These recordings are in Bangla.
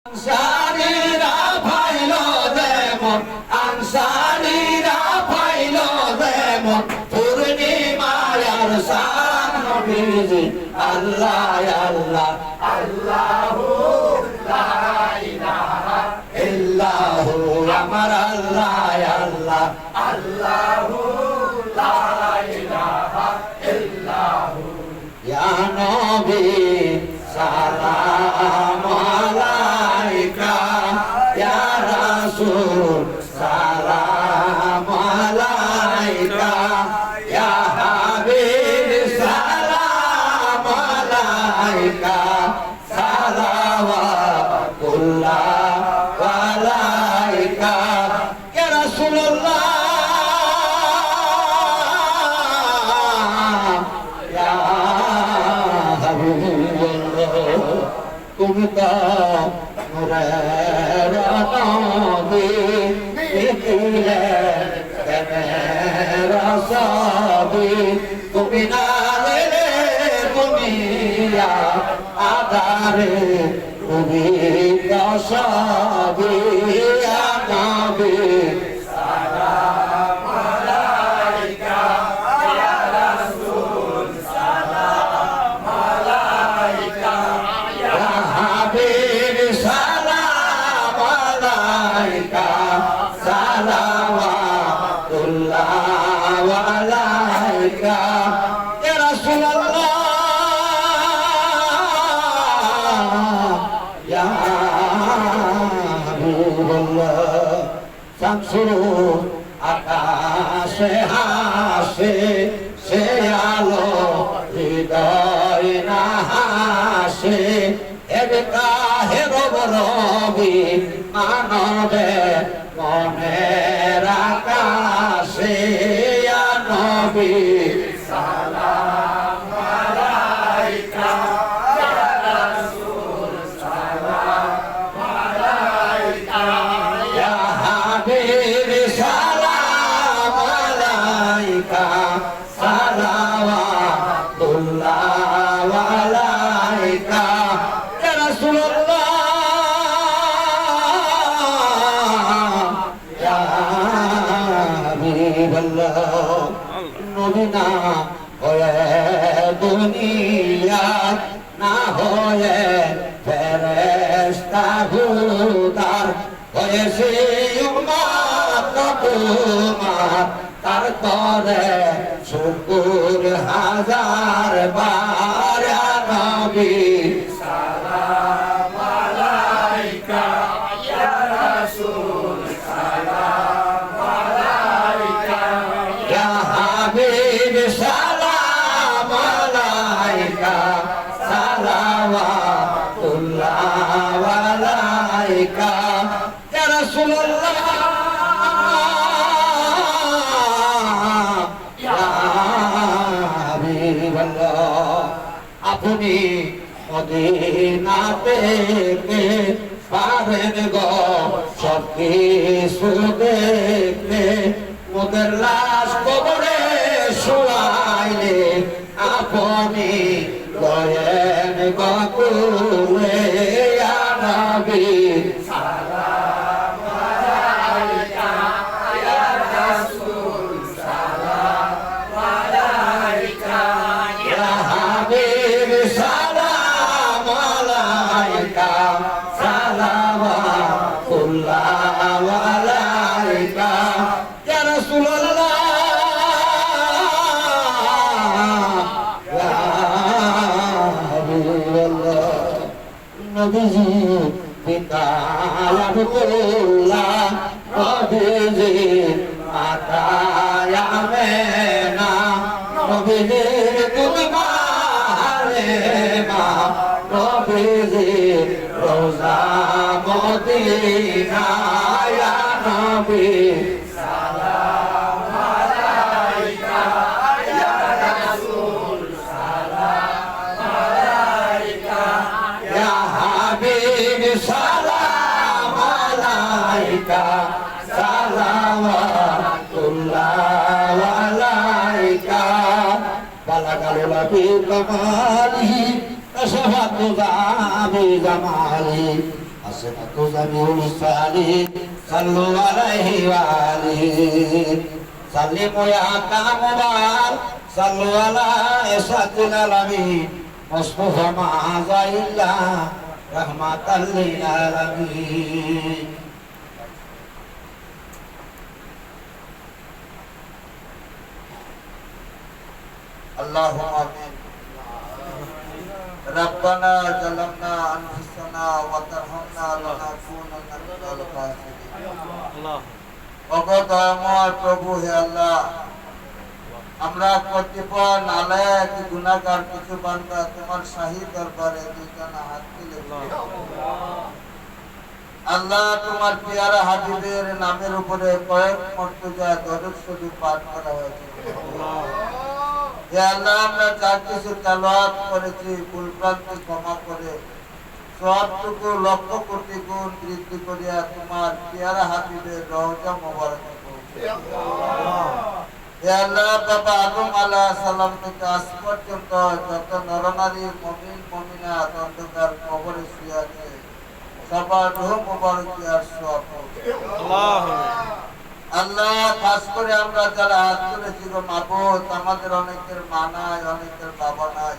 আনসারীরা পাইল যেমন আনসারীরা পাইল যেমন পূর্ণিমায়ার শান নবীজি আল্লাহ আল্লাহ আল্লাহু লা ইলাহা ইল্লাহু আমার আল্লাহ আল্লাহ আল্লাহু লা ইলাহা ইল্লাহু ইয়া নবী সালাম আলাইকা ইয়া রাসূল সালাম আলাইকা ইয়া হাবিব সালাম আলাইকা সালাওয়াতুল্লাহ আলাইকা ইয়া রাসূলুল্লাহ ইয়া তুমি তো নূরের নবী নিখিলে প্রেমের ছবি তুমি না এলে দুনিয়া আধারে তুমি তো সবই নবী সালাম আলাইকা ইয়া রাসূল সালাম আলাইকা ইয়া হাবিব সালাম আলাইকা সালাওয়াতুল্লাহ আলাইকা ইয়া রাসূলুল্লাহ ইয়া হাবিবাল্লাহ শামসুল আকাশে হাসে সে আলো হৃদয় না হাসে এবে কাহে রবি মানবে মনের আকাশে ইয়া নবী সালাম আলাইকা ইয়া রাসূল সালাম আলাইকা ইয়া হাবিব সালাম আলাইকা সালাওয়াতুল্লাহ আলাইকা ইয়া রাসূলুল্লাহ ইয়া হাবিবাল্লাহ নবী না হয়ে দুনিয়া না হয়ে ফেরেশতা হুদার হয়েছে উম্মত তোমার তার তরে শুকুর হাজার বার ইয়া নবী সালাম আলাইকা ইয়া রাসূল সালাম আলাইকা ইয়া হাবিব সালাম আলাইকা সালাওয়াতুল্লাহ আলাইকা ইয়া রাসূলুল্লাহ ইয়া হাবিবাল্লাহ আপনি মদিনা থেকে পারেন গো সব কিছু দেখতে মোদের লাশ কবরে শোয়াইলে আপনি গয়েন গকুলে ইয়া নবী সালাম আলাইকা ইয়া রাসূল সালাম আলাইকা ইয়া হাবিব সালাম আলাইকা সালাওয়াতুল্লাহ আলাইকা ইয়া রাসূলুল্লাহ ইয়া হাবিবাল্লাহ নবীজি পিতা আব্দুল্লাহ নবীজি মাতা আমেনা নবীজি তুমি মা হালিমা নবীজি রোজা মদিনা ইয়া নবী সালাম আলাইকা ইয়া রাসূল সালাম আলাইকা ইয়া হাবিব সালাম আলাইকা সালাওয়াতুল্লাহ আলাইকা বালাগাল লাফি কামালি কাশাফাতু জামি জামালি সিরাতু জামিউল সালিক সাল্লু আলাইহি ওয়া আলিহি সাল্লিমু ইয়া কামুবাল সাল্লু আলা ইসাতিল আলামিন মুস্তাফা মা যাইল্লা রাহমাতাল লিল আলামিন। اللهم آمين. ربنا ظلمنا أنفسنا وترحمنا لنكونن من الخاسرين. অগদয়ময় প্রভু হে আল্লাহ, আমরা কতিপয় নালায়েক গুনাহগার কিছু বান্দা তোমার শাহী দরবারে দুইখানা হাত তুলেছি। আল্লাহ, তোমার পিয়ারা হাবিবের নামের উপরে কয়েক মর্তজা দরুদ শরীফ পাঠ করা হয়েছে। হে আল্লাহ, আমরা যা কিছু তেলাওয়াত করেছি ভুলভ্রান্তি ক্ষমা করে সবটুকু লক্ষ কোটি গুণ বৃদ্ধি করিয়া তোমার পিয়ারা হাবিবের রওজা মোবারকে পৌঁছে। হে আল্লাহ, বাবা আদম আলাইহিস সালাম থেকে আজ পর্যন্ত যত নরনারী মুমিন মুমিনাত অন্ধকার কবরে শুয়ে আছে সবার রূহ মোবারকে আর সওয়াব পৌঁছে। আল্লাহ, খাস করে আমরা যারা হাত তুলেছি গো মাবুদ, আমাদের অনেকের মা নাই, অনেকের বাবা নাই,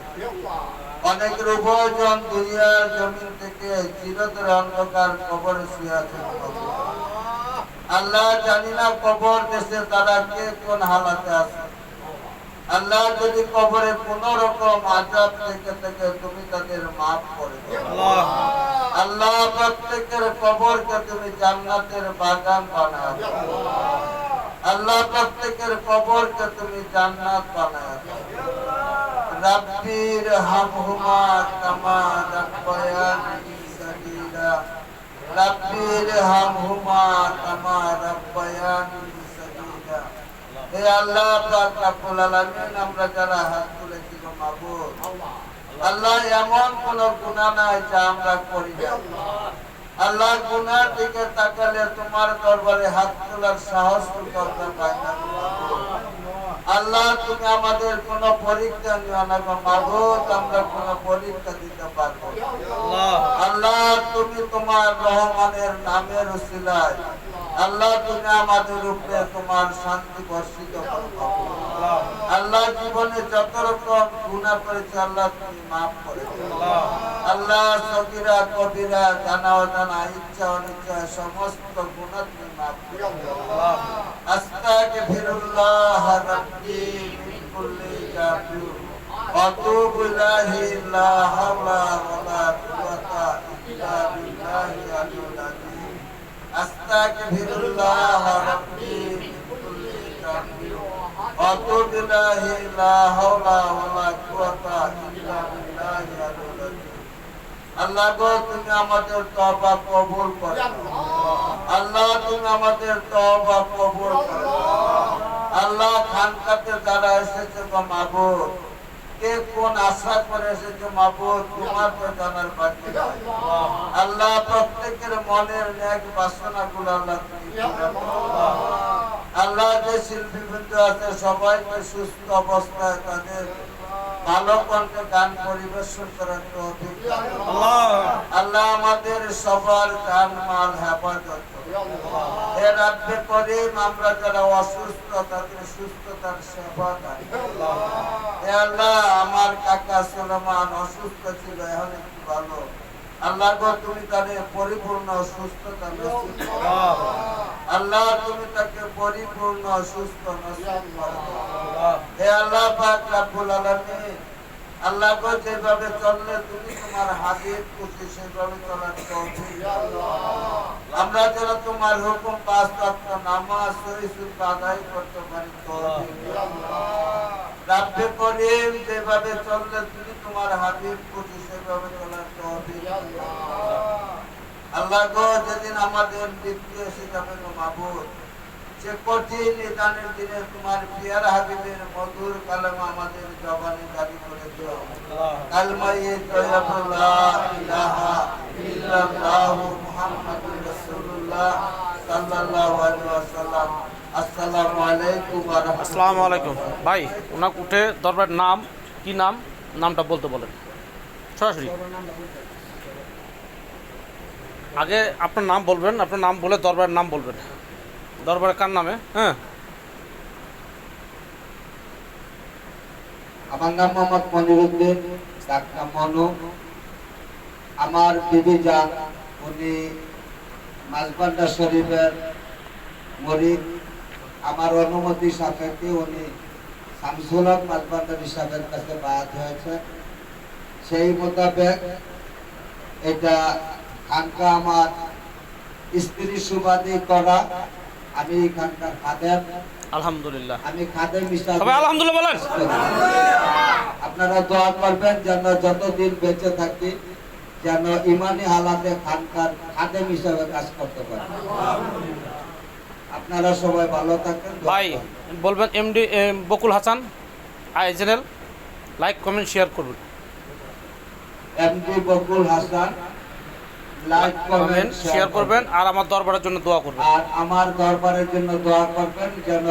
অনেকের উভয়জন দুনিয়ার জমিন থেকে চিরতরে অন্ধকার কবরে শুয়ে আছে। আল্লাহ, জানি না কবর দেশে তারা কে কোন হালাতে আছে। আল্লাহ, যদি কবরে কোন রকম আযাব থেকে থেকে তুমি তাদের মাফ করে দাও। আল্লাহ, প্রত্যেকের কবরকে তুমি জান্নাতের বাগান বানাও। আল্লাহ, প্রত্যেকের কবরকে তুমি জান্নাত বানাও। রাব্বির হামহুমা কামা রাব্বায়ানি সগীরা। রাব্বির হামহুমা কামা রাব্বায়ানি সগীরা। হে আল্লাহ পাক রব্বুল আলামিন, আমরা যারা হাত তুলেছি গো মাবুদ, আল্লাহ, এমন কোন গুনাহ নাই যা আমরা করি না। আল্লাহ, গুনার দিকে তাকালে তোমার দরবারে হাত তোলার সাহস আমরা পাই না। আল্লাহ, তুমি আমাদের কোন পরীক্ষা নিও না গো মাবুদ, আমরা কোন পরীক্ষা দিতে পারবো না। আল্লাহ, তুমি তোমার রহমানের নামের উসিলায় আল্লাহ, তুমি আমাদের উপরে তোমার শান্তি বর্ষিত করো। আল্লাহ, জীবনে যত রকম গুনাহ করেছি আল্লাহ তুমি মাফ করে দাও। আল্লাহ, সগীরা কবিরা জানা অজানা ইচ্ছা অনিচ্ছা সমস্ত গুনাহ তুমি মাফ করে দাও। আস্তাগফিরুল্লাহ রাব্বি মিন কুল্লি জাবি ওয়া তুবু ইলাইহি লা হাওলা ওয়ালা কুওয়াতা ইল্লা বিল্লাহিল আলিয়্যিল আযীম। আস্তাগফিরুল্লাহ রাব্বি মিন কুল্লি জাবি ওয়া তুবু ইলাইহি লা হাওলা ওয়ালা কুওয়াতা ইল্লা বিল্লাহিল আলিয়্যিল আযীম। আল্লাহ গো, তুমি আমাদের তওবা কবুল করো। আল্লাহ, তুমি আমাদের তওবা কবুল করো। আল্লাহ, খানকাতে যারা এসেছে গো মাবুদ, কে কোন আশা করে এসেছে মাবুদ তোমার তো জানার বাকি নাই। আল্লাহ, প্রত্যেকের মনের নেক বাসনাগুলো আল্লাহ তুমি পূরণ করো। আল্লাহ, যে শিল্পীবৃন্দ আছে সবাইকে সুস্থ অবস্থায় তাদের ভালো কণ্ঠে গান পরিবেশন করার তৌফিক দান করো। আল্লাহ, আমাদের সবার জান মাল হেফাজত করো। হে রাব্বে করিম, আমরা যারা অসুস্থ তাদের সুস্থতার সেবা দান করো। হে আল্লাহ, আমার কাকা সুলেমান অসুস্থ ছিল, এখন একটু ভালো। আল্লাহ গো, তুমি তাদের পরিপূর্ণ সুস্থতা নসিব করো। আল্লাহ, তুমি তাকে পরিপূর্ণ সুস্থ নসিব করো। হে আল্লাহ পাক রব্বুল আলামিন, আল্লাহ গো, যেভাবে চললে তুমি তোমার হাবিব খুশি সেভাবে চলার তৌফিক দাও। আমরা যারা তোমার হুকুম পাঁচ ওয়াক্ত নামাজ সহি শুদ্ধ আদায় করতে পারি তৌফিক দাও। রাব্বে করিম, যেভাবে চললে তুমি তোমার হাবিব খুশি সেভাবে চলার তৌফিক দাও। আল্লাহ গো, যেদিন আমাদের মৃত্যু এসে যাবে গো মাবুদ, সে কঠিন নিদানের দিনে তোমার পিয়ারা হাবিবের মধুর কালেমা আমাদের জবানে জারি করে দিও। কালমায়ে তয়্যিবা লা ইলাহা ইল্লাল্লাহু মুহাম্মাদুর রাসূলুল্লাহ সাল্লাল্লাহু আলাইহি ওয়াসাল্লাম। আসসালামু আলাইকুম ওয়া রাহমাতুল্লাহ। আসসালামু আলাইকুম। ভাই, ওনাকে উঠে দরবার নাম কি নামটা বলতে বলেন সরাসরি। আগে আপনার নাম বলবেন, আপনার নাম বলে দরবারের নাম বলবেন। দরবারে কার নামে? হ্যাঁ, আমার নাম মোহাম্মদ মনিরুদ্দিন, ডাক্তার মনু। আমার বিবি জান, উনি মাঝবান্ডা শরীফের মরিদ। আমার অনুমতি সাপেক্ষে উনি শামসুল হক মাঝবান্ডারি সাহেবের কাছে বায়াত হয়েছে। সেই মোতাবেক এটা খানকা আমার স্ত্রী সুবাদী করা। আমি এখানকার খাদেম, আলহামদুলিল্লাহ। আমি খাদেম হিসাবে সবাই আলহামদুলিল্লাহ বলেন। আপনারা দোয়া করবেন যেন যতদিন বেঁচে থাকি যেন ইমানি হালাতে খানকার খাদেম হিসাবে কাজ করতে পারি। আপনারা সবাই ভালো থাকেন। ভাই বলবেন MD Bakul Hasan I channel like comment share করবেন। এমডি বকুল হাসান লাইক কমেন্ট শেয়ার করবেন আর আমার দরবারের জন্য দোয়া করবেন। আর আমার দরবারের জন্য দোয়া করবেন যেন